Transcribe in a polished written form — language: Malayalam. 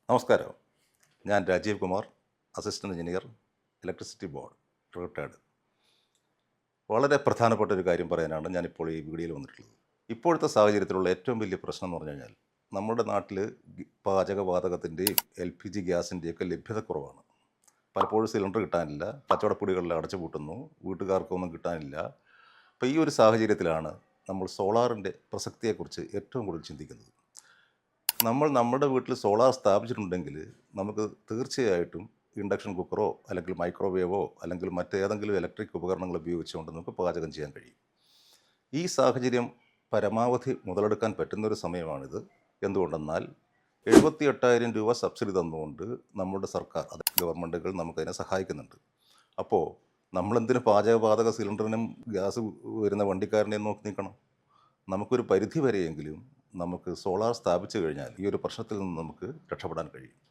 നമസ്കാരം. ഞാൻ Rajeev Kumar, assistant engineer, electricity board, retired. വളരെ പ്രധാനപ്പെട്ട ഒരു കാര്യം പറയാനാണ് ഞാനിപ്പോൾ ഈ വീഡിയോയിൽ വന്നിട്ടുള്ളത്. ഇപ്പോഴത്തെ സാഹചര്യത്തിലുള്ള ഏറ്റവും വലിയ പ്രശ്നം എന്ന് പറഞ്ഞു കഴിഞ്ഞാൽ, നമ്മുടെ നാട്ടിൽ പാചകവാതകത്തിൻ്റെയും LPG ഗ്യാസിൻ്റെയൊക്കെ ലഭ്യത കുറവാണ്. പലപ്പോഴും സിലിണ്ടർ കിട്ടാനില്ല, കച്ചവടപ്പീടികളിൽ അടച്ചുപൂട്ടുന്നു, വീട്ടുകാർക്കൊന്നും കിട്ടാനില്ല. അപ്പോൾ ഈ ഒരു സാഹചര്യത്തിലാണ് നമ്മൾ സോളാറിൻ്റെ പ്രസക്തിയെക്കുറിച്ച് ഏറ്റവും കൂടുതൽ ചിന്തിക്കുന്നത്. നമ്മൾ നമ്മുടെ വീട്ടിൽ സോളാർ സ്ഥാപിച്ചിട്ടുണ്ടെങ്കിൽ നമുക്ക് തീർച്ചയായിട്ടും ഇൻഡക്ഷൻ കുക്കറോ അല്ലെങ്കിൽ മൈക്രോവേവോ അല്ലെങ്കിൽ മറ്റേതെങ്കിലും ഇലക്ട്രിക് ഉപകരണങ്ങൾ ഉപയോഗിച്ചുകൊണ്ട് നമുക്ക് പാചകം ചെയ്യാൻ കഴിയും. ഈ സാഹചര്യം പരമാവധി മുതലെടുക്കാൻ പറ്റുന്നൊരു സമയമാണിത്. എന്തുകൊണ്ടെന്നാൽ 78,000 രൂപ സബ്സിഡി തന്നുകൊണ്ട് നമ്മുടെ സർക്കാർ, ഗവൺമെൻറ്റുകൾ നമുക്കതിനെ സഹായിക്കുന്നുണ്ട്. അപ്പോൾ നമ്മളെന്തിന് പാചകവാതക സിലിണ്ടറിനും ഗ്യാസ് വരുന്ന വണ്ടിക്കാരനെയും നോക്കി നിൽക്കണം? നമുക്കൊരു പരിധി വരെയെങ്കിലും നമുക്ക് സോളാർ സ്ഥാപിച്ചു കഴിഞ്ഞാൽ ഈ ഒരു പ്രശ്നത്തിൽ നിന്ന് നമുക്ക് രക്ഷപ്പെടാൻ കഴിയും.